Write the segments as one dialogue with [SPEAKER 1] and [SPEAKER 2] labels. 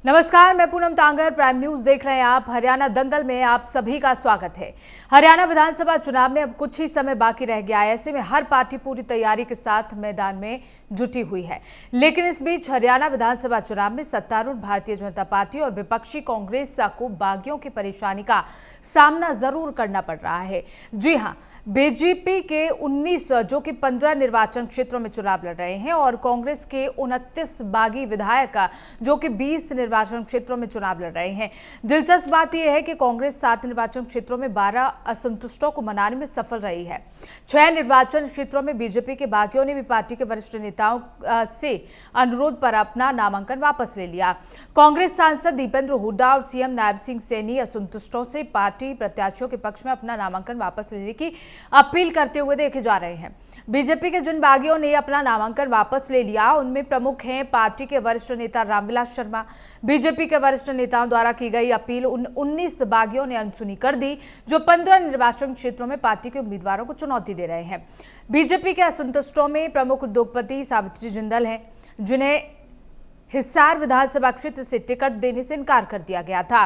[SPEAKER 1] नमस्कार, मैं Poonam तांगर, prime news देख रहे हैं आप। हरियाणा दंगल में आप सभी का स्वागत है। हरियाणा विधानसभा चुनाव में अब कुछ ही समय बाकी रह गया है। ऐसे में हर पार्टी पूरी तैयारी के साथ मैदान में जुटी हुई है। लेकिन इस बीच हरियाणा विधानसभा चुनाव में सत्तारूढ़ भारतीय जनता पार्टी और विपक्षी कांग्रेस को बागियों की परेशानी का सामना जरूर करना पड़ रहा है। जी हाँ, बीजेपी के 19 जो कि 15 निर्वाचन क्षेत्रों में चुनाव लड़ रहे हैं और कांग्रेस के 29 बागी विधायक जो कि 20 निर्वाचन क्षेत्रों में चुनाव लड़ रहे हैं। दिलचस्प बात यह है कि कांग्रेस 7 निर्वाचन क्षेत्रों में 12 असंतुष्टों को मनाने में सफल रही है। 6 निर्वाचन क्षेत्रों में बीजेपी के बागियों ने भी पार्टी के वरिष्ठ नेताओं से अनुरोध पर अपना नामांकन वापस ले लिया। कांग्रेस सांसद दीपेंद्र हुड्डा और सीएम नायब सिंह सैनी असंतुष्टों से पार्टी प्रत्याशियों के पक्ष में अपना नामांकन वापस लेने की अपील करते हुए देखे जा रहे हैं। बीजेपी के जिन बागियों ने अपना नामांकन वापस ले लिया उनमें प्रमुख हैं पार्टी के वरिष्ठ नेता रामविलास शर्मा। बीजेपी के वरिष्ठ नेताओं द्वारा की गई अपील उन 19 बागियों ने अनसुनी कर दी जो 15 निर्वाचन क्षेत्रों में पार्टी के उम्मीदवारों को चुनौती दे रहे हैं। बीजेपी के असंतुष्टों में प्रमुख उद्योगपति सावित्री जिंदल हैं, जिन्हें हिसार विधानसभा क्षेत्र से टिकट देने से इनकार कर दिया गया था।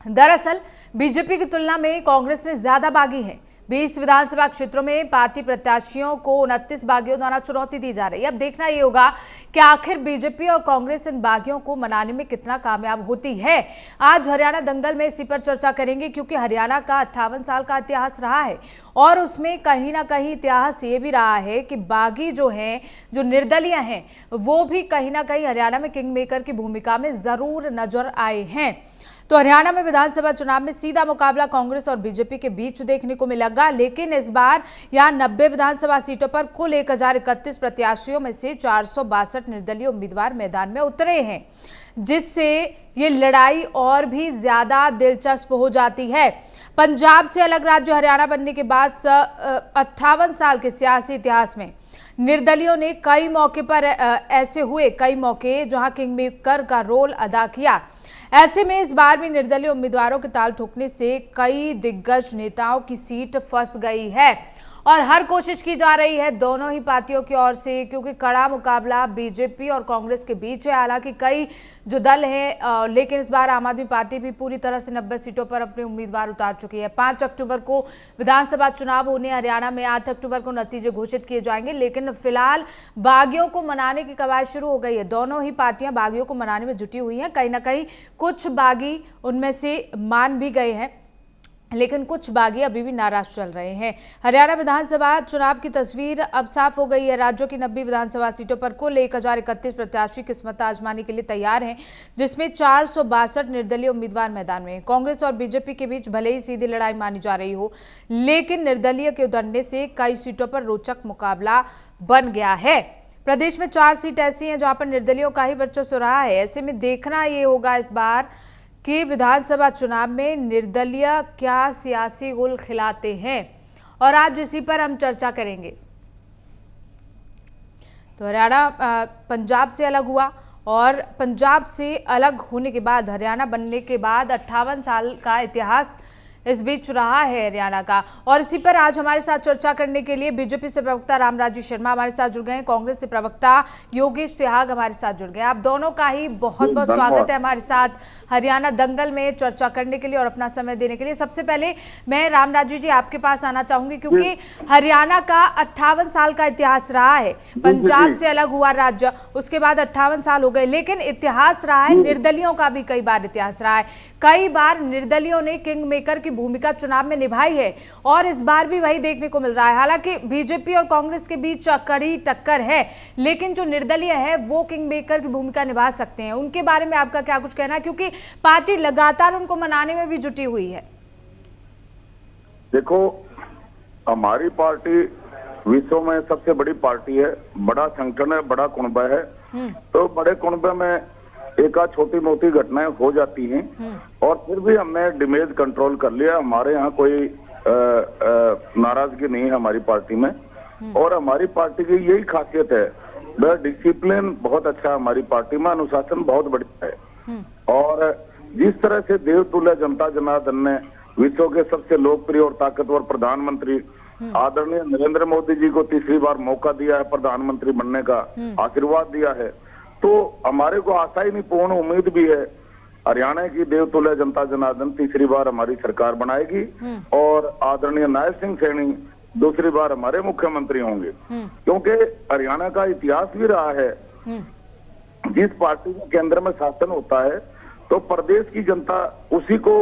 [SPEAKER 1] दरअसल बीजेपी की तुलना में कांग्रेस में ज्यादा बागी हैं। 20 विधानसभा क्षेत्रों में पार्टी प्रत्याशियों को 29 बागियों द्वारा चुनौती दी जा रही है। अब देखना ये होगा कि आखिर बीजेपी और कांग्रेस इन बागियों को मनाने में कितना कामयाब होती है। आज हरियाणा दंगल में इसी पर चर्चा करेंगे, क्योंकि हरियाणा का 58 साल का इतिहास रहा है और उसमें कहीं ना कहीं इतिहास ये भी रहा है कि बागी जो हैं, जो निर्दलीय हैं, वो भी कहीं ना कहीं हरियाणा में किंग मेकर की भूमिका में जरूर नजर आए हैं। तो हरियाणा में विधानसभा चुनाव में सीधा मुकाबला कांग्रेस और बीजेपी के बीच देखने को मिलेगा। लेकिन इस बार यहां 90 विधानसभा सीटों पर कुल 1031 प्रत्याशियों में से 462 निर्दलीय उम्मीदवार मैदान में उतरे हैं, जिससे ये लड़ाई और भी ज्यादा दिलचस्प हो जाती है। पंजाब से अलग राज्य हरियाणा बनने के बाद 58 साल के सियासी इतिहास में निर्दलियों ने कई मौके पर ऐसे हुए कई मौके जहां किंग मेकर का रोल अदा किया। ऐसे में इस बार भी निर्दलीय उम्मीदवारों के ताल ठोकने से कई दिग्गज नेताओं की सीट फंस गई है और हर कोशिश की जा रही है दोनों ही पार्टियों की ओर से, क्योंकि कड़ा मुकाबला बीजेपी और कांग्रेस के बीच है। हालांकि कई जो दल हैं, लेकिन इस बार आम आदमी पार्टी भी पूरी तरह से 90 सीटों पर अपने उम्मीदवार उतार चुकी है। 5 अक्टूबर को विधानसभा चुनाव होने हरियाणा में, 8 अक्टूबर को नतीजे घोषित किए जाएंगे। लेकिन फिलहाल बागियों को मनाने की कवायद शुरू हो गई है। दोनों ही पार्टियां बागियों को मनाने में जुटी हुई हैं। कहीं ना कहीं कुछ बागी उनमें से मान भी गए हैं, लेकिन कुछ बागी अभी भी नाराज चल रहे हैं। हरियाणा विधानसभा चुनाव की तस्वीर अब साफ हो गई है। राज्यों की 90 विधानसभा सीटों पर कुल 1031 प्रत्याशी किस्मत आजमाने के लिए तैयार हैं, जिसमें 462 निर्दलीय उम्मीदवार मैदान में हैं। कांग्रेस और बीजेपी के बीच भले ही सीधी लड़ाई मानी जा रही हो, लेकिन निर्दलीय के उतरने से कई सीटों पर रोचक मुकाबला बन गया है। प्रदेश में 4 सीट ऐसी हैं जहां पर निर्दलियों का ही वर्चस्व रहा है। ऐसे में देखना ये होगा इस बार कि विधानसभा चुनाव में निर्दलीय क्या सियासी गुल खिलाते हैं, और आज इसी पर हम चर्चा करेंगे। तो हरियाणा पंजाब से अलग हुआ और पंजाब से अलग होने के बाद हरियाणा बनने के बाद 58 साल का इतिहास इस बीच रहा है हरियाणा का। और इसी पर आज हमारे साथ चर्चा करने के लिए बीजेपी से प्रवक्ता रामराजी शर्मा हमारे साथ जुड़ गए हैं, कांग्रेस से प्रवक्ता योगेश सिहाग हमारे साथ जुड़ गए हैं। आप दोनों का ही बहुत बहुत स्वागत है हमारे साथ हरियाणा दंगल में चर्चा करने के लिए और अपना समय देने के लिए। सबसे पहले मैं रामराजी जी आपके पास आना चाहूंगी, क्योंकि हरियाणा का 58 साल का इतिहास रहा है। पंजाब से अलग हुआ राज्य, उसके बाद 58 साल हो गए, लेकिन इतिहास रहा है निर्दलियों का भी। कई बार इतिहास रहा है, कई बार निर्दलियों ने किंग मेकर की भूमिका चुनाव में निभाई है और इस बार भी वही देखने को मिल रहा है। हालांकि बीजेपी और कांग्रेस के बीच कड़ी टक्कर है, लेकिन जो निर्दलीय है वो किंग मेकर की भूमिका निभा सकते हैं। उनके बारे में आपका क्या कुछ कहना है, क्योंकि पार्टी लगातार उनको मनाने में भी जुटी हुई है?
[SPEAKER 2] देखो, हमारी पार्टी विश्व में सबसे बड़ी पार्टी है, बड़ा संगठन है, बड़ा कुनबा है। तो बड़े कुनबे में एक आध छोटी मोटी घटनाएं हो जाती हैं और फिर भी हमने डिमेज कंट्रोल कर लिया। हमारे यहाँ कोई नाराजगी नहीं है हमारी पार्टी में, और हमारी पार्टी की यही खासियत है, डिसिप्लिन बहुत अच्छा है हमारी पार्टी में, अनुशासन बहुत बढ़िया है। और जिस तरह से देवतुल्य जनता जनार्दन ने विश्व के सबसे लोकप्रिय और ताकतवर प्रधानमंत्री आदरणीय नरेंद्र मोदी जी को तीसरी बार मौका दिया है, प्रधानमंत्री बनने का आशीर्वाद दिया है, तो हमारे को आशा ही नहीं, पूर्ण उम्मीद भी है हरियाणा की देवतुल्य जनता जनार्दन तीसरी बार हमारी सरकार बनाएगी और आदरणीय नायब सिंह सैनी दूसरी बार हमारे मुख्यमंत्री होंगे। क्योंकि हरियाणा का इतिहास भी रहा है, जिस पार्टी के केंद्र में शासन होता है तो प्रदेश की जनता उसी को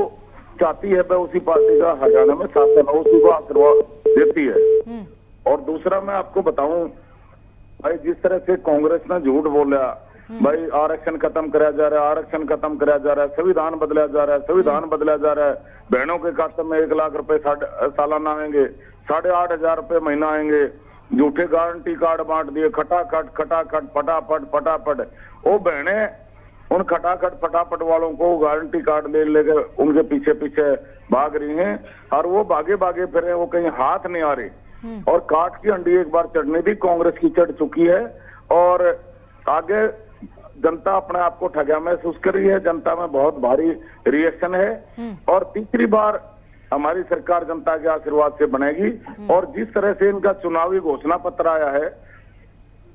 [SPEAKER 2] चाहती है, वह उसी पार्टी का हरियाणा में शासन हो, उसी को आशीर्वाद देती है। और दूसरा मैं आपको बताऊं भाई, जिस तरह से कांग्रेस ने झूठ बोला भाई, आरक्षण खत्म कराया जा रहा है, आरक्षण खत्म कराया जा रहा है, संविधान बदला जा रहा है, संविधान बदला जा रहा है, बहनों के खाते में 1 लाख रुपए सालाना आएंगे, 8,500 रुपए महीना आएंगे, झूठे गारंटी कार्ड बांट दिए, खटाखट फटाफट फटाफट। वो बहने उन खटाखट फटाफट वालों को गारंटी कार्ड ले लेकर उनके पीछे पीछे भाग रही हैं और वो भागे भागे फिर रहे, वो कहीं हाथ नहीं आ रही। और काट की अंडी एक बार चढ़नी थी, कांग्रेस की चढ़ चुकी है और आगे जनता अपने आप को ठगा महसूस कर रही है, जनता में बहुत भारी रिएक्शन है और तीसरी बार हमारी सरकार जनता के आशीर्वाद से बनेगी। और जिस तरह से इनका चुनावी घोषणा पत्र आया है,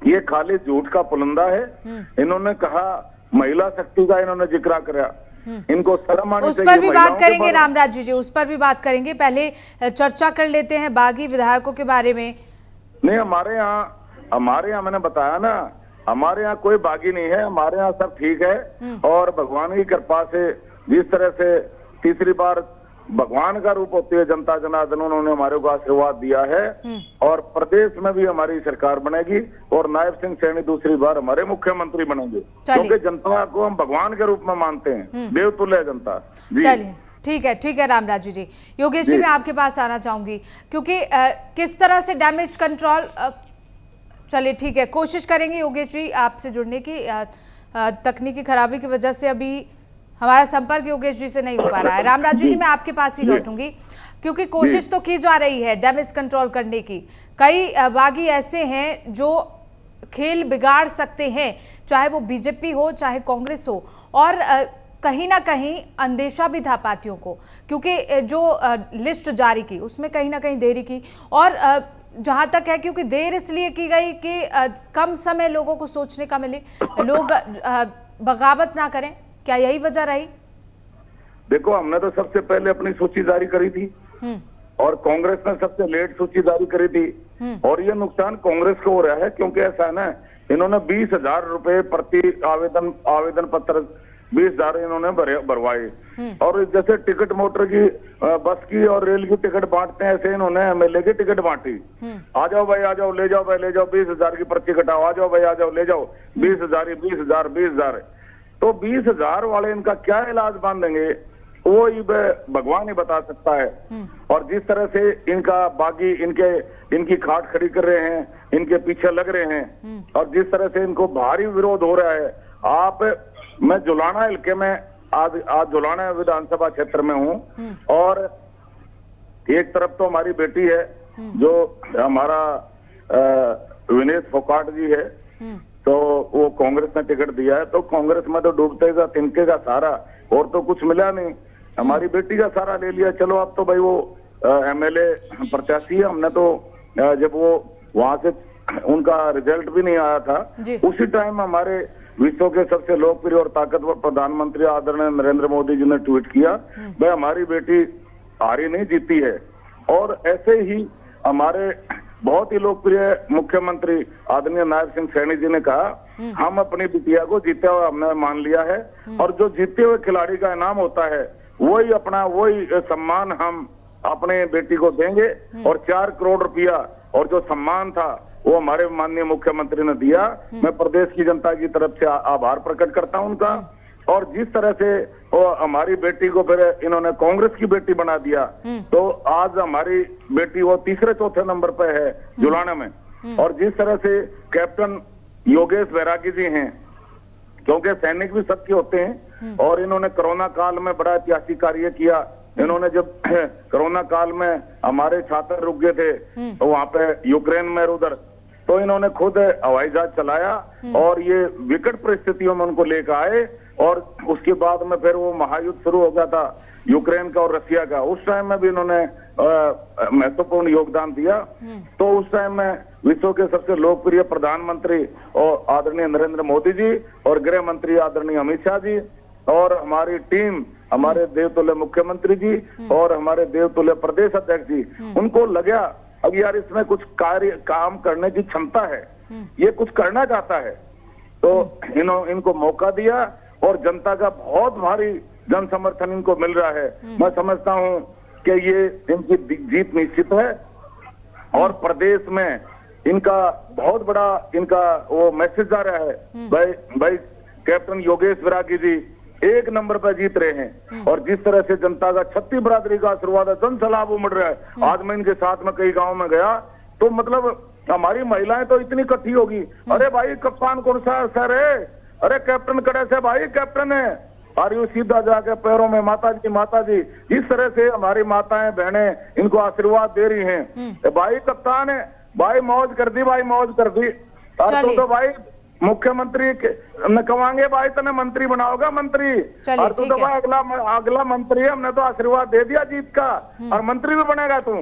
[SPEAKER 2] ये खाली झूठ का पुलंदा है। इन्होंने कहा महिला शक्ति का इन्होंने जिक्र करा, इनको शर्म आनी चाहिए।
[SPEAKER 1] उस पर भी बात करेंगे रामराज जी, उस पर भी बात करेंगे, पहले चर्चा कर लेते हैं बागी विधायकों के बारे में।
[SPEAKER 2] नहीं, हमारे यहाँ मैंने बताया ना, हमारे यहाँ कोई बागी नहीं है, हमारे यहाँ सब ठीक है और भगवान की कृपा से जिस तरह से तीसरी बार भगवान का रूप होती है जनता जनार्दन, उन्होंने हमारे को आशीर्वाद दिया है और प्रदेश में भी हमारी सरकार बनेगी और नायब सिंह सैनी दूसरी बार हमारे मुख्यमंत्री बनेंगे, क्योंकि जनता को हम भगवान के रूप में मानते हैं, देवतुल्य जनता।
[SPEAKER 1] चलिए ठीक है रामराजू जी। योगेश जी, मैं आपके पास आना चाहूंगी क्योंकि किस तरह से डैमेज कंट्रोल, चलिए ठीक है, कोशिश करेंगे योगेश जी आपसे जुड़ने की। तकनीकी खराबी की वजह से अभी हमारा संपर्क योगेश जी से नहीं हो पा रहा है। रामराजू जी, मैं आपके पास ही लौटूंगी क्योंकि कोशिश तो की जा रही है डैमेज कंट्रोल करने की। कई बागी ऐसे हैं जो खेल बिगाड़ सकते हैं, चाहे वो बीजेपी हो चाहे कांग्रेस हो, और कहीं ना कहीं अंदेशा भी था पार्टियों को, क्योंकि जो लिस्ट जारी की उसमें कहीं ना कहीं देरी की, और जहां तक है क्योंकि देर इसलिए की गई कि कम समय लोगों को सोचने का मिले, लोग बगावत ना करें, क्या यही वजह रही?
[SPEAKER 2] देखो, हमने तो सबसे पहले अपनी सूची जारी करी थी और कांग्रेस ने सबसे लेट सूची जारी करी थी और ये नुकसान कांग्रेस को हो रहा है, क्योंकि ऐसा है ना, इन्होंने 20,000 रुपए प्रति आवेदन पत्र 20,000 इन्होंने भरवाए और जैसे टिकट मोटर की, बस की और रेल की टिकट बांटते हैं, ऐसे इन्होंने एमएलए की टिकट बांटी। आ जाओ भाई, आ जाओ, ले जाओ भाई, ले जाओ, 20,000 की पर्ची कटाओ, आ जाओ भाई, आ जाओ, ले जाओ, 20,000। तो 20,000 वाले इनका क्या इलाज बांधेंगे, वो भगवान ही बता सकता है। और जिस तरह से इनका बागी इनकी खाट खड़ी कर रहे हैं, इनके पीछे लग रहे हैं और जिस तरह से इनको भारी विरोध हो रहा है। मैं जुलाना इलाके में आज जुलाना विधानसभा क्षेत्र में हूँ और एक तरफ तो हमारी बेटी है जो हमारा विनेश फोकाट जी है, तो वो कांग्रेस ने टिकट दिया है, तो कांग्रेस में तो डूबते का तिनके का सारा, और तो कुछ मिला नहीं, हमारी बेटी का सारा ले लिया। चलो अब तो भाई वो एमएलए प्रत्याशी है, हमने तो जब वो वहां से उनका रिजल्ट भी नहीं आया था, उसी टाइम हमारे विश्व के सबसे लोकप्रिय और ताकतवर प्रधानमंत्री आदरणीय नरेंद्र मोदी जी ने ट्वीट किया, भाई हमारी बेटी हारी नहीं जीती है। और ऐसे ही हमारे बहुत ही लोकप्रिय मुख्यमंत्री आदरणीय नायब सिंह सैनी जी ने कहा, हम अपनी बिटिया को जीते हुए हमने मान लिया है और जो जीते हुए खिलाड़ी का इनाम होता है वही सम्मान हम अपने बेटी को देंगे। और 4 करोड़ रुपया और जो सम्मान था वो हमारे माननीय मुख्यमंत्री ने दिया। मैं प्रदेश की जनता की तरफ से आभार प्रकट करता हूं उनका। और जिस तरह से वो हमारी बेटी को फिर इन्होंने कांग्रेस की बेटी बना दिया, तो आज हमारी बेटी वो तीसरे चौथे नंबर पे है जुलाना में। और जिस तरह से कैप्टन योगेश बैरागी जी हैं, क्योंकि सैनिक भी सबके होते हैं और इन्होंने कोरोना काल में बड़ा ऐतिहासिक कार्य किया। इन्होंने जब कोरोना काल में हमारे छात्र रुक गए थे तो वहां पे यूक्रेन में उधर, तो इन्होंने खुद हवाई जहाज चलाया और ये विकट परिस्थितियों में उनको लेकर आए और उसके बाद में फिर वो महायुद्ध शुरू हो गया था यूक्रेन का और रशिया का, उस टाइम में भी इन्होंने महत्वपूर्ण योगदान दिया। तो उस टाइम में विश्व के सबसे लोकप्रिय प्रधानमंत्री और आदरणीय नरेंद्र मोदी जी और गृह मंत्री आदरणीय अमित शाह जी और हमारी टीम, हमारे देवतुल्य मुख्यमंत्री जी और हमारे देवतुल्य प्रदेश अध्यक्ष जी, उनको लगा अब यार इसमें कुछ काम करने की क्षमता है, ये कुछ करना चाहता है, तो इनको मौका दिया और जनता का बहुत भारी जन समर्थन इनको मिल रहा है। मैं समझता हूं कि ये इनकी जीत निश्चित है और प्रदेश में इनका बहुत बड़ा वो मैसेज जा रहा है। भाई कैप्टन योगेश विरागी जी एक नंबर पर जीत रहे हैं और जिस तरह से जनता का छत्ती बरादरी का आशीर्वाद है, जन सलाह उमड़ रहा है। आज मैं इनके साथ में कई गाँव में गया तो मतलब हमारी महिलाएं तो इतनी इकट्ठी होगी, अरे भाई कप्तान कौन सा सर है, अरे कैप्टन कड़े से भाई कैप्टन है, और यू सीधा जाके पैरों में माता जी, इस तरह से हमारी माताएं बहनें इनको आशीर्वाद दे रही हैं। भाई कप्तान है, भाई मौज कर दी, भाई मौज कर दी। और तो भाई मुख्यमंत्री न कमांगे भाई, तने मंत्री बनाओगा मंत्री, और तू तो भाई अगला मंत्री है, हमने तो आशीर्वाद दे दिया जीत का और मंत्री भी बनेगा तू।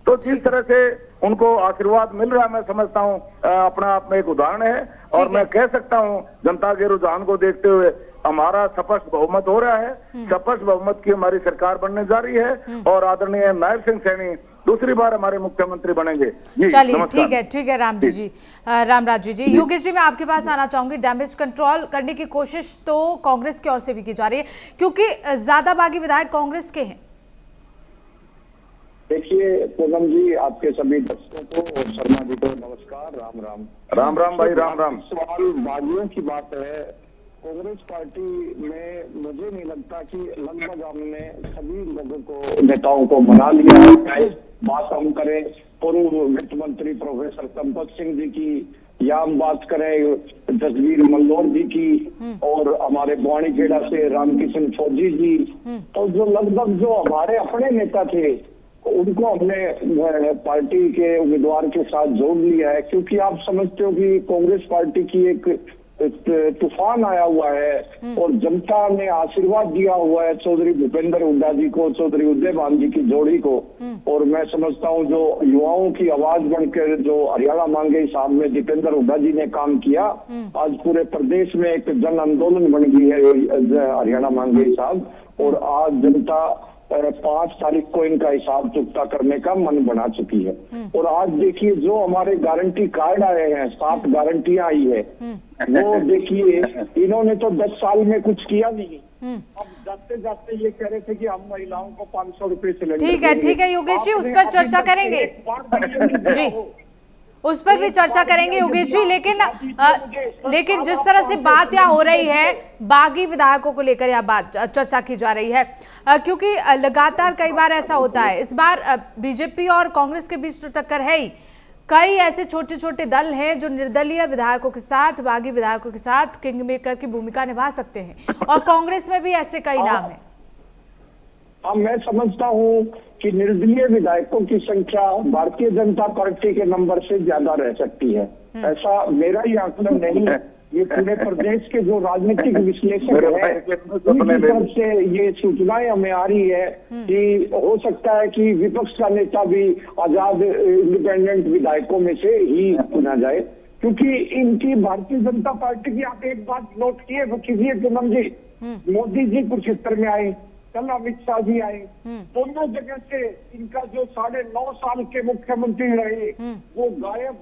[SPEAKER 2] तो जिस तरह से उनको आशीर्वाद मिल रहा है, मैं समझता हूँ अपना आप में एक उदाहरण है। और मैं कह सकता हूँ जनता के रुझान को देखते हुए हमारा स्पष्ट बहुमत हो रहा है, स्पष्ट बहुमत की हमारी सरकार बनने जा रही है और आदरणीय नायब सिंह सैनी दूसरी बार हमारे मुख्यमंत्री बनेंगे।
[SPEAKER 1] चलिए ठीक है राम जी, रामराज जी। योगेश जी मैं आपके पास आना चाहूंगी। डैमेज कंट्रोल करने की कोशिश तो कांग्रेस की ओर से भी की जा रही है क्योंकि ज्यादा बागी विधायक कांग्रेस के हैं।
[SPEAKER 3] देखिए पूनम जी, आपके सभी दर्शकों को और शर्मा जी को नमस्कार, राम राम भाई, राम। सवाल बागियों की बात है। कांग्रेस पार्टी में मुझे नहीं लगता कि लगभग हमने सभी लोगों को, नेताओं को बना लिया है। चाहे बात हम करें पूर्व वित्त मंत्री प्रोफेसर संपत सिंह जी की, या हम बात करें जसवीर मल्लोर जी की और हमारे बुआनीखेड़ा से रामकिशन फौजी जी, तो जो लगभग जो हमारे अपने नेता थे उनको हमने पार्टी के उम्मीदवार के साथ जोड़ लिया है। क्योंकि आप समझते हो कि कांग्रेस पार्टी की एक तूफान आया हुआ है और जनता ने आशीर्वाद दिया हुआ है चौधरी भूपेंद्र हुड्डा जी को, चौधरी उदयभान जी की जोड़ी को। और मैं समझता हूं जो युवाओं की आवाज बनकर जो हरियाणा मांगे साहब में दीपेंद्र हुड्डा जी ने काम किया, आज पूरे प्रदेश में एक जन आंदोलन बन गई है हरियाणा मांगे साहब। और आज जनता 5 तारीख को इनका हिसाब चुकता करने का मन बना चुकी है। और आज देखिए जो हमारे गारंटी कार्ड आए हैं, 7 गारंटियां आई है, वो देखिए इन्होंने तो 10 साल में कुछ किया नहीं। अब जाते जाते ये कह रहे थे कि हम महिलाओं को 500 रुपए सिलेंडर।
[SPEAKER 1] ठीक है योगेश जी, उस पर चर्चा करेंगे जी, उस पर भी चर्चा करेंगे योगेश जी। लेकिन जिस तरह से बात यहाँ हो रही है, बागी विधायकों को लेकर यह बात चर्चा की जा रही है क्योंकि लगातार कई बार ऐसा होता है। इस बार बीजेपी और कांग्रेस के बीच तो टक्कर है ही, कई ऐसे छोटे छोटे दल हैं जो निर्दलीय विधायकों के साथ, बागी विधायकों के साथ किंग मेकर की भूमिका निभा सकते हैं और कांग्रेस में भी ऐसे कई नाम हैं।
[SPEAKER 3] हाँ, मैं समझता हूँ कि निर्दलीय विधायकों की संख्या भारतीय जनता पार्टी के नंबर से ज्यादा रह सकती है। ऐसा मेरा ही आकलन नहीं है, ये पूरे प्रदेश के जो राजनीतिक विश्लेषक हैं उनकी तरफ से ये सूचनाएं हमें आ रही है कि हो सकता है कि विपक्ष का नेता भी आजाद इंडिपेंडेंट विधायकों में से ही चुना जाए। क्योंकि इनकी भारतीय जनता पार्टी की आप एक बात नोट कीजिए पूनम जी, मोदी जी कुरुक्षेत्र में आए, कल अमित शाह जी आए, दोनों जगह से इनका जो 9.5 साल के मुख्यमंत्री रहे वो गायब।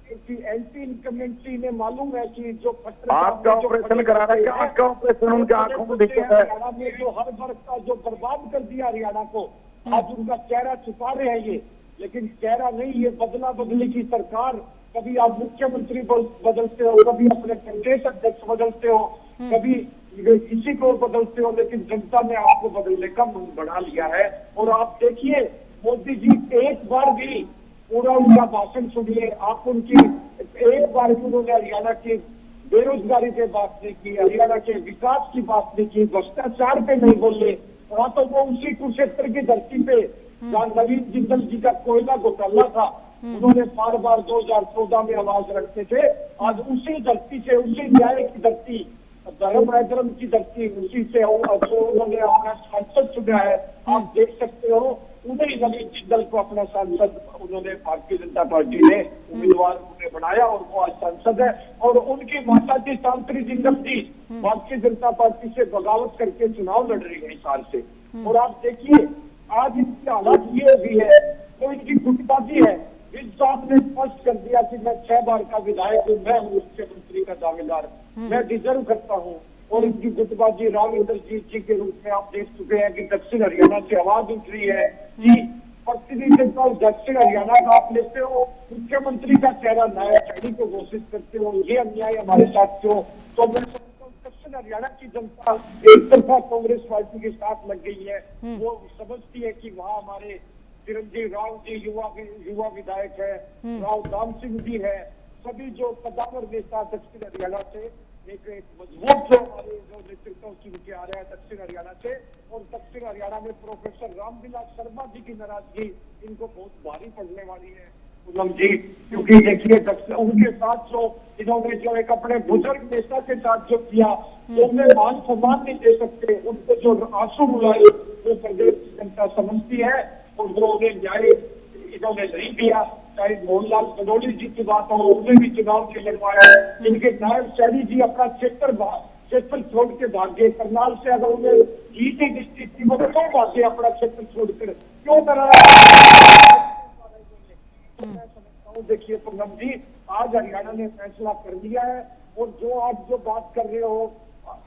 [SPEAKER 3] एंटी इनकमेंसी ने मालूम है कि जो
[SPEAKER 2] आपका ऑपरेशन करा रहा है, आपका ऑपरेशन उनके आंखों में दिखता है,
[SPEAKER 3] हरियाणा में जो हर वर्ग का जो बर्बाद कर दिया हरियाणा को, आज उनका चेहरा छुपा रहे हैं ये। लेकिन चेहरा नहीं, ये बदला बदली की सरकार। कभी आप मुख्यमंत्री बदलते हो, कभी अपने प्रदेश अध्यक्ष बदलते हो, कभी किसी को बदलते हो, लेकिन जनता ने आपको बदलने का मन बना लिया है। और आप देखिए मोदी जी एक बार भी पूरा उनका भाषण सुनिए, आप उनकी एक बार भी उन्होंने हरियाणा की बेरोजगारी पे बात नहीं की, हरियाणा के विकास की बात नहीं की, भ्रष्टाचार पे नहीं बोले। वहां तो वो उसी कुरुक्षेत्र की धरती पे जहाँ नवीन जिंदल जी का कोयला घोटाला था, उन्होंने बार बार 2014 में आवाज रखते थे। आज उसी धरती से, उसी न्याय की धरती धर्म अधर्म की धरती उसी से उन्होंने अपना सांसद चुना है। आप देख सकते हो उदय नवीन जिंदल को अपना सांसद उन्होंने भारतीय जनता पार्टी ने उम्मीदवार उन्हें बनाया और वो आज सांसद है। और उनकी माता जी सावित्री जिंदल जी भारतीय जनता पार्टी से बगावत करके चुनाव लड़ रही है इस साल से। और आप देखिए आज इनकी हालात ये भी है तो इनकी गुटबाजी है। इस साहब ने स्पष्ट कर दिया कि मैं 6 बार का विधायक हूँ, मैं हूँ मुख्यमंत्री का दावेदार, मैं डिजर्व करता हूँ। और इनकी गुटबाजी राम इंद्रजीत जी के रूप में आप देख चुके हैं कि दक्षिण हरियाणा से आवाज उठ रही है कि प्रतिनिधित्व दक्षिण हरियाणा का आप लेते हो, मुख्यमंत्री का चेहरा नया शैली को घोषित करते हो, ये अन्याय हमारे साथ क्यों। तो मैं समझता हूँ दक्षिण हरियाणा की जनता एक तरफा कांग्रेस पार्टी के साथ लग गई है। वो समझती है कि वहाँ हमारे चिरंजीव राव जी युवा विधायक है, राव दाम सिंह जी है, सभी जो कदावर नेता दक्षिण हरियाणा से एक मजबूत जो हमारे जो नेतृत्व की आ रहा है दक्षिण हरियाणा से। और दक्षिण हरियाणा में प्रोफेसर रामविलास शर्मा जी की नाराजगी इनको बहुत भारी पड़ने वाली है पूनम जी, क्योंकि देखिए उनके साथ जो इन्होंने जो एक अपने बुजुर्ग नेता के साथ जो किया तो उन्हें मान सम्मान नहीं दे सकते। उनको जो आंसू बुलाए वो प्रदेश जनता समझती है और वो उन्हें न्याय इन्होंने नहीं दिया। चाहे मोहनलाल कनौली जी की बात हो, उन्हें भी चुनाव नहीं लड़वाया। इनके नायब शैली जी अपना क्षेत्र छोड़ के भागे, करनाल से अगर उन्हें जीत ही निश्चित थी वो क्यों भागे अपना क्षेत्र छोड़कर, क्यों करा। मैं समझता हूँ देखिए पूनम जी आज हरियाणा ने फैसला कर लिया है। और जो आप जो बात कर रहे हो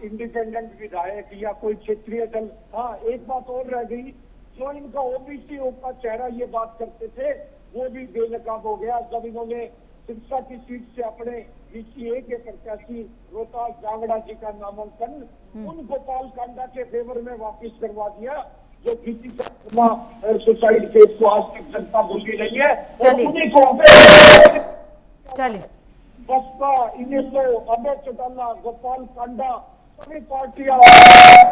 [SPEAKER 3] इंडिपेंडेंट विधायक या कोई क्षेत्रीय दल, हाँ एक बात और रह गई, जो इनका ओबीसी का चेहरा ये बात करते थे वो भी बेनकाब हो गया जब इन्होंने शिक्षा की सीट से अपने बीसीए के प्रत्याशी रोहतास जांगड़ा जी का नामांकन उन गोपाल कांडा के फेवर में वापस करवा दिया जो बीसी सुसाइड केस को आज तक जनता भूली नहीं है। उन्हीं को
[SPEAKER 1] चलिए
[SPEAKER 3] बसपा इनेलो अभय चौटाला गोपाल कांडा सभी पार्टियां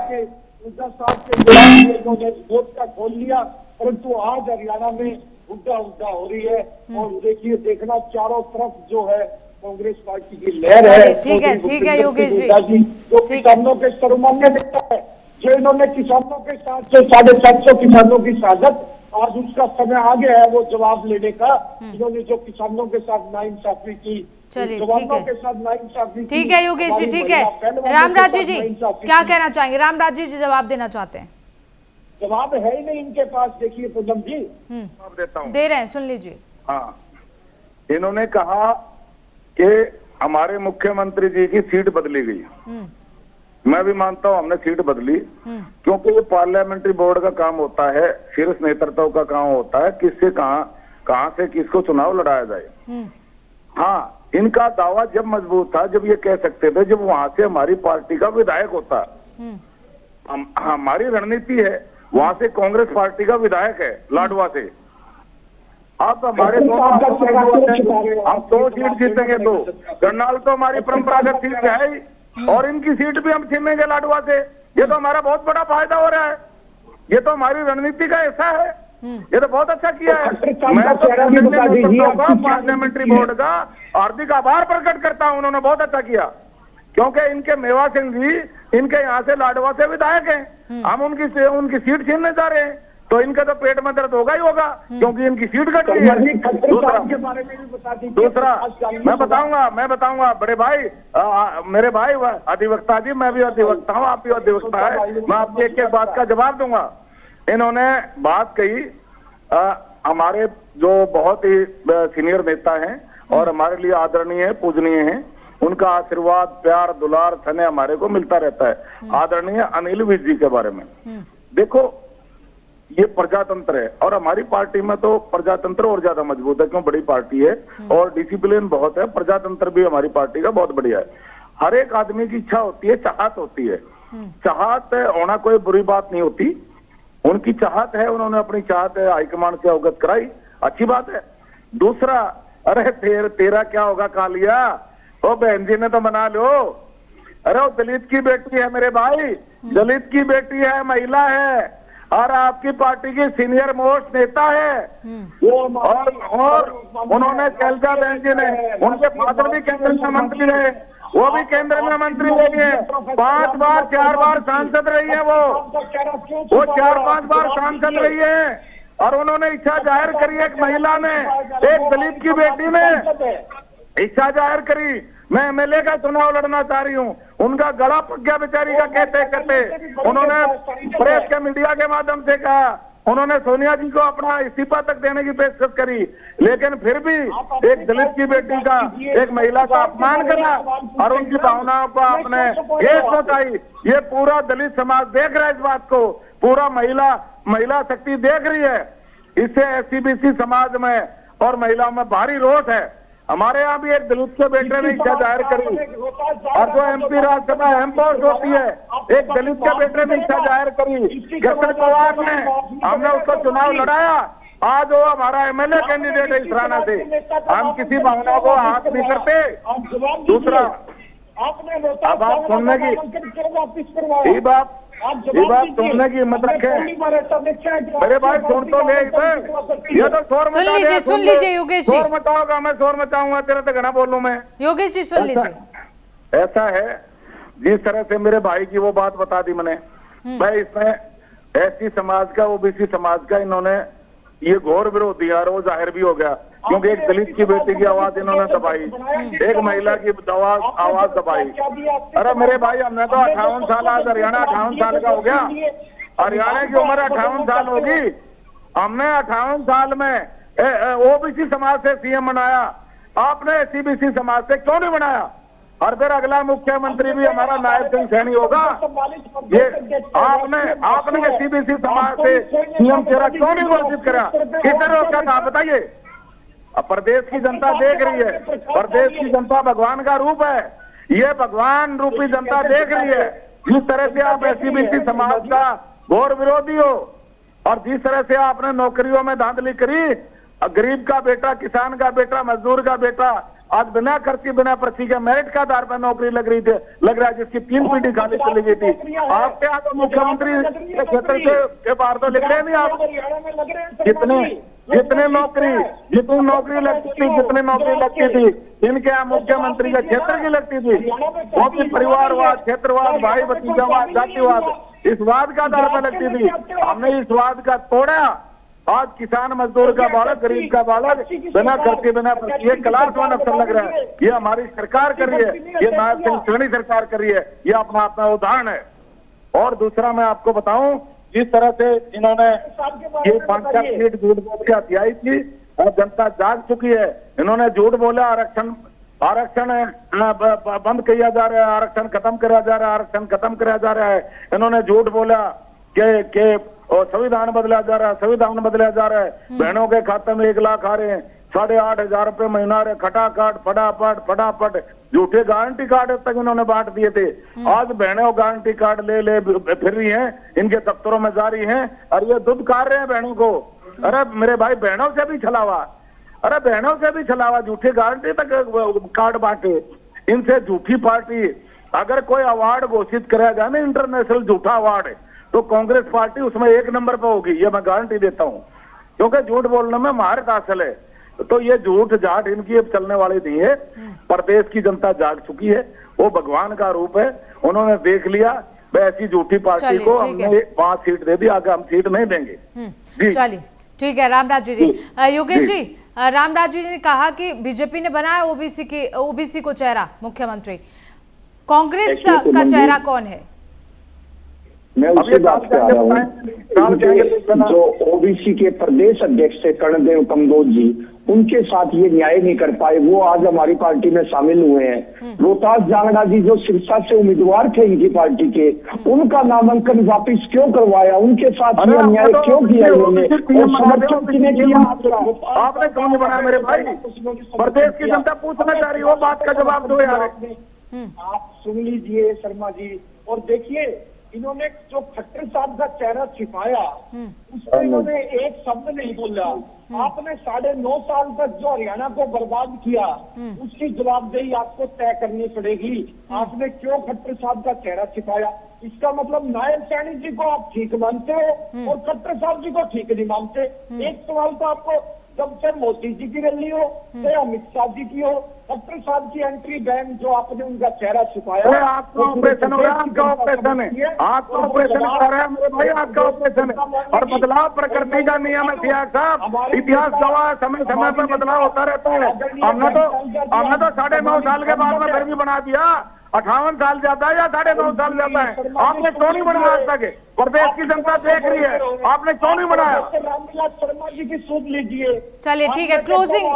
[SPEAKER 3] के इन्होंने वोट का खोल लिया। परंतु आज हरियाणा में उड्डा हो रही है। और देखिए देखना चारों तरफ जो है कांग्रेस पार्टी की लहर है।
[SPEAKER 1] ठीक है योगेश जी,
[SPEAKER 3] जो किसानों के सर्वमान्य नेता है, जो इन्होंने किसानों के साथ जो 750 किसानों की साझत आज उसका समय आ गया है वो जवाब लेने का। इन्होंने जो किसानों के साथ नाइंसाफी की,
[SPEAKER 1] चलिए
[SPEAKER 3] जवानों के साथ नाइंसाफी की।
[SPEAKER 1] ठीक है योगेश जी, ठीक है। रामराजी जी क्या कहना चाहेंगे? रामराजी जी जवाब देना चाहते हैं।
[SPEAKER 3] जवाब है ही नहीं इनके पास। देखिए पूनम जी
[SPEAKER 2] जवाब देता हूँ,
[SPEAKER 1] दे रहे हैं, सुन लीजिए।
[SPEAKER 2] हाँ, इन्होंने कहा कि हमारे मुख्यमंत्री जी की सीट बदली गई। मैं भी मानता हूँ हमने सीट बदली, क्योंकि ये पार्लियामेंट्री बोर्ड का काम होता है, शीर्ष नेतृत्व का काम होता है किससे कहाँ से किसको चुनाव लड़ाया जाए। हाँ, इनका दावा जब मजबूत था जब ये कह सकते थे जब वहां से हमारी पार्टी का विधायक होता। हमारी रणनीति है वहां से कांग्रेस पार्टी का विधायक है लाडवा से। आप हमारे हम 2 सीट जीतेंगे, 2 करनाल तो हमारी परंपरागत सीट है ही, और इनकी सीट भी हम छीनेंगे लाडवा से। ये तो हमारा बहुत बड़ा फायदा हो रहा है, ये तो हमारी रणनीति का ऐसा है। ये तो बहुत अच्छा किया है। मैं तो पार्लियामेंट्री बोर्ड का हार्दिक आभार प्रकट करता हूं, उन्होंने बहुत अच्छा किया, क्योंकि इनके मेवा सिंह जी इनके यहाँ से लाडवा से विधायक हैं। हम उनकी सीट छीनने जा रहे हैं तो इनका तो पेट में दर्द होगा ही होगा, क्योंकि इनकी सीट कट गई है। दूसरा मैं बताऊंगा बड़े भाई, मेरे भाई अधिवक्ता जी, मैं भी अधिवक्ता हूँ, आप भी अधिवक्ता है, मैं आपकी एक एक बात का जवाब दूंगा। इन्होंने बात कही हमारे जो बहुत ही सीनियर नेता हैं और हमारे लिए आदरणीय है, पूजनीय हैं, उनका आशीर्वाद प्यार दुलार सने हमारे को मिलता रहता है, आदरणीय अनिल विज जी के बारे में। देखो ये प्रजातंत्र है और हमारी पार्टी में तो प्रजातंत्र और ज्यादा मजबूत है, क्यों बड़ी पार्टी है और डिसिप्लिन बहुत है। प्रजातंत्र भी हमारी पार्टी का बहुत बढ़िया है। हर एक आदमी की इच्छा होती है, चाहत होती है, चाहत होना कोई बुरी बात नहीं होती। उनकी चाहत है, उन्होंने अपनी चाहत है हाईकमान से अवगत कराई, अच्छी बात है। दूसरा, अरे तेरा क्या होगा कालिया, ओ बहन जी ने तो बना लो, अरे वो दलित की बेटी है मेरे भाई, दलित की बेटी है, महिला है और आपकी पार्टी की सीनियर मोस्ट नेता है। और उन्होंने शैलजा बहन जी ने, उनके फादर भी केंद्र में मंत्री रहे, वो भी केंद्र में मंत्री रही है, 5 बार 4 बार सांसद रही है, वो 4-5 बार सांसद रही है। और उन्होंने इच्छा जाहिर करी, एक महिला ने, एक दलित की बेटी ने इच्छा जाहिर करी, मैं एमएलए का चुनाव लड़ना चाह रही हूँ। उनका गला पक गया बेचारी का कहते कहते। उन्होंने प्रेस के मीडिया के माध्यम से कहा, उन्होंने सोनिया जी को अपना इस्तीफा तक देने की पेशकश करी, लेकिन फिर भी एक दलित की बेटी का, एक महिला का अपमान करा और उनकी भावनाओं को आपने ये सोचाई। ये पूरा दलित समाज देख रहा है इस बात को, पूरा महिला शक्ति देख रही है। इससे एससी-बीसी समाज में और महिलाओं में भारी रोष है। हमारे यहाँ भी एक दलित के बेटे ने इच्छा जाहिर करी, और जो एमपी राज्यसभा एमपोस्ट होती है, एक दलित के बेटे ने इच्छा जाहिर करी, किशन पवार ने, हमने उसको चुनाव लड़ाया। आज वो हमारा एमएलए कैंडिडेट है इस राना से। हम किसी भावना को हाथ नहीं करते। दूसरा, अब आप सुनने की ये बात सुनने की हिम्मत रखे मेरे भाई, सुन तो ले। ये तो शोर
[SPEAKER 1] सुन लीजिए योगेश जी।
[SPEAKER 2] शोर मचाओगा, मैं शोर मचाऊंगा, तेरे तो घना बोलूं मैं।
[SPEAKER 1] योगेश जी सुन लीजिए।
[SPEAKER 2] ऐसा है, जिस तरह से मेरे भाई की वो बात बता दी मैंने, भाई इसमें एससी समाज का, ओबीसी समाज का इन्होंने ये घोर विरोध दिया और वो जाहिर भी हो गया, क्योंकि एक दलित की बेटी की आवाज इन्होंने दबाई, एक महिला की आवाज दबाई। अरे मेरे भाई, हमने तो 58 साल, आज हरियाणा 58 साल का हो गया, हरियाणा की उम्र 58 साल होगी। हमने 58 साल में ओबीसी समाज से सीएम बनाया, आपने एससी-बीसी समाज से क्यों नहीं बनाया? और फिर अगला मुख्यमंत्री भी हमारा नायब सिंह सैनी होगा। ये आपने एससी-बीसी समाज से सीएम चेहरा क्यों नहीं घोषित करा? किसने रोका था बताइए? अब प्रदेश की जनता देख रही है, प्रदेश की जनता भगवान का रूप है, ये भगवान रूपी जनता देख रही है। जिस तरह से आप एससी-बीसी समाज का घोर विरोधी हो और जिस तरह से आपने नौकरियों में धांधली करी, गरीब का बेटा, किसान का बेटा, मजदूर का बेटा आज बिना खर्ची, बिना पर्ची के मेरिट का आधार पर नौकरी लग रहा है, जिसकी 3 पीढ़ी खाली चली गई थी। आपके यहाँ तो मुख्यमंत्री के क्षेत्र के बाहर तो लिख रहे नहीं आप, जितनी नौकरी लगती थी, इनके यहाँ मुख्यमंत्री के क्षेत्र की लगती थी, वो भी परिवारवाद, क्षेत्रवाद, भाई भतीजावाद, जातिवाद, इस वाद का आधार पर लगती थी। हमने इस वाद का तोड़ा। आज किसान मजदूर का बालक, गरीब का बालक बिना खर्चे, बिना ये क्लास वन अफसर लग रहा है। ये हमारी सरकार कर रही है, ये नायब सिंह सैनी सरकार कर रही है। ये अपना उदाहरण है। और दूसरा मैं आपको बताऊं, जिस तरह से इन्होंने ये 5 सीट झूठ बोल के हथियाई थी, और जनता जाग चुकी है। इन्होंने झूठ बोला, आरक्षण बंद किया जा रहा है, आरक्षण खत्म करा जा रहा है, आरक्षण खत्म करा जा रहा है। इन्होंने झूठ बोला कि और संविधान बदला जा रहा है, संविधान बदला जा रहा है। बहनों के खाते में 1 लाख आ रहे हैं, 8,500 रुपए महीना रहे, खटाखट फटाफट झूठे गारंटी कार्ड तक इन्होंने बांट दिए थे। आज बहनों गारंटी कार्ड ले फिर रही हैं, इनके दफ्तरों में जारी हैं, और ये दूध कार रहे हैं बहनों को। अरे मेरे भाई, बहनों से भी छलावा, झूठी गारंटी तक कार्ड बांटे। इनसे झूठी पार्टी, अगर कोई अवार्ड घोषित कराया जाए ना, इंटरनेशनल झूठा अवार्ड, तो कांग्रेस पार्टी उसमें 1 नंबर पे होगी, ये मैं गारंटी देता हूं, क्योंकि झूठ बोलने में महारत हासिल है। तो ये झूठ जाट इनकी अब चलने वाली नहीं है। प्रदेश की जनता जाग चुकी है, वो भगवान का रूप है। उन्होंने देख लिया, ऐसी झूठी पार्टी को हमने 5 सीट दे दी, आगे हम सीट नहीं देंगे।
[SPEAKER 1] चलिए ठीक है। रामराज जी, योगेश जी, रामराज जी ने कहा कि बीजेपी ने बनाया ओबीसी को चेहरा मुख्यमंत्री, कांग्रेस का चेहरा कौन है?
[SPEAKER 3] मैं उसी बात पे आ रहा हूँ। जो ओबीसी के प्रदेश अध्यक्ष थे कर्णदेव कम्बोज जी, उनके साथ ये न्याय नहीं कर पाए, वो आज हमारी पार्टी में शामिल हुए हैं। रोहतास जांगड़ा जी जो सिरसा से उम्मीदवार थे इनकी पार्टी के, उनका नामांकन वापिस क्यों करवाया? उनके साथ ये न्याय क्यों किया इन्होंने? समर्थन किसने किया?
[SPEAKER 2] आपने कौन बनाया मेरे भाई? प्रदेश की जनता पूछना चाह रही है, वो बात का जवाब दो यार।
[SPEAKER 4] आप सुन लीजिए शर्मा जी, और देखिए इन्होंने जो खट्टर साहब का चेहरा छिपाया, उसमें इन्होंने एक शब्द नहीं बोला। आपने 9.5 साल तक जो हरियाणा को बर्बाद किया, उसकी जवाबदेही आपको तय करनी पड़ेगी। आपने क्यों खट्टर साहब का चेहरा छिपाया? इसका मतलब नायब सैनी जी को आप ठीक मानते हो और खट्टर साहब जी को ठीक नहीं मानते। एक सवाल तो आपको जब से मोदी जी की रैली हो चाहे अमित शाह जी की हो, खट्टर साहब की एंट्री बैन जो आपने उनका चेहरा छुपाया।
[SPEAKER 2] अरे आपका ऑपरेशन हो रहा है, आपका ऑपरेशन है, आपका ऑपरेशन कर रहे हैं मेरे भाई, आपका ऑपरेशन है। और बदलाव प्रकृति का नियम है सियाज साहब, इतिहास गवाह, समय समय पर बदलाव होता रहता है। हमने तो 9.5 साल के बाद में फिर भी बना दिया। 58 साल जाता है या 9.5 साल जाता है? आपने क्यों नहीं बनाया आज तक? प्रदेश की जनता देख रही है, आपने क्यों नहीं बनाया?
[SPEAKER 4] रामविलास शर्मा जी की सूद लीजिए।
[SPEAKER 1] चलिए ठीक है, क्लोजिंग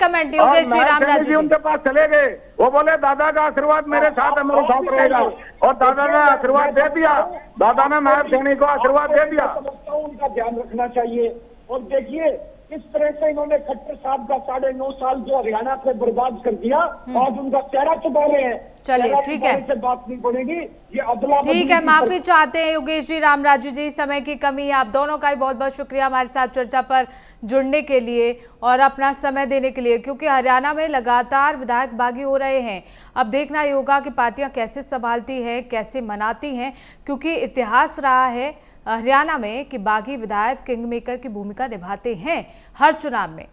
[SPEAKER 1] कमेंट योगेश जी रामराजू जी।
[SPEAKER 2] उनके पास चले गए, वो बोले दादा का आशीर्वाद मेरे साथ है, मेरे साथ रहेगा, और दादा ने आशीर्वाद दे दिया, दादा ने नायब सैनिक को आशीर्वाद दे दिया।
[SPEAKER 4] उनका ध्यान रखना चाहिए। और देखिए किस तरह से इन्होंने खट्टर साहब का 9.5 साल जो हरियाणा को बर्बाद कर दिया, आज उनका चेहरा छुपा रहे हैं।
[SPEAKER 1] चलिए ठीक है,
[SPEAKER 4] से बात नहीं पड़ेगी, ये अदला
[SPEAKER 1] ठीक है, माफी चाहते हैं योगेश जी रामराजू जी, समय की कमी है। आप दोनों का ही बहुत बहुत शुक्रिया हमारे साथ चर्चा पर जुड़ने के लिए और अपना समय देने के लिए, क्योंकि हरियाणा में लगातार विधायक बागी हो रहे हैं। अब देखना ये होगा कि पार्टियां कैसे संभालती हैं, कैसे मनाती हैं, क्योंकि इतिहास रहा है हरियाणा में कि बागी विधायक किंग मेकर की भूमिका निभाते हैं हर चुनाव में।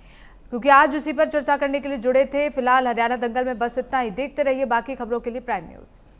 [SPEAKER 1] क्योंकि आज उसी पर चर्चा करने के लिए जुड़े थे। फिलहाल हरियाणा दंगल में बस इतना ही। देखते रहिए बाकी खबरों के लिए प्राइम न्यूज़।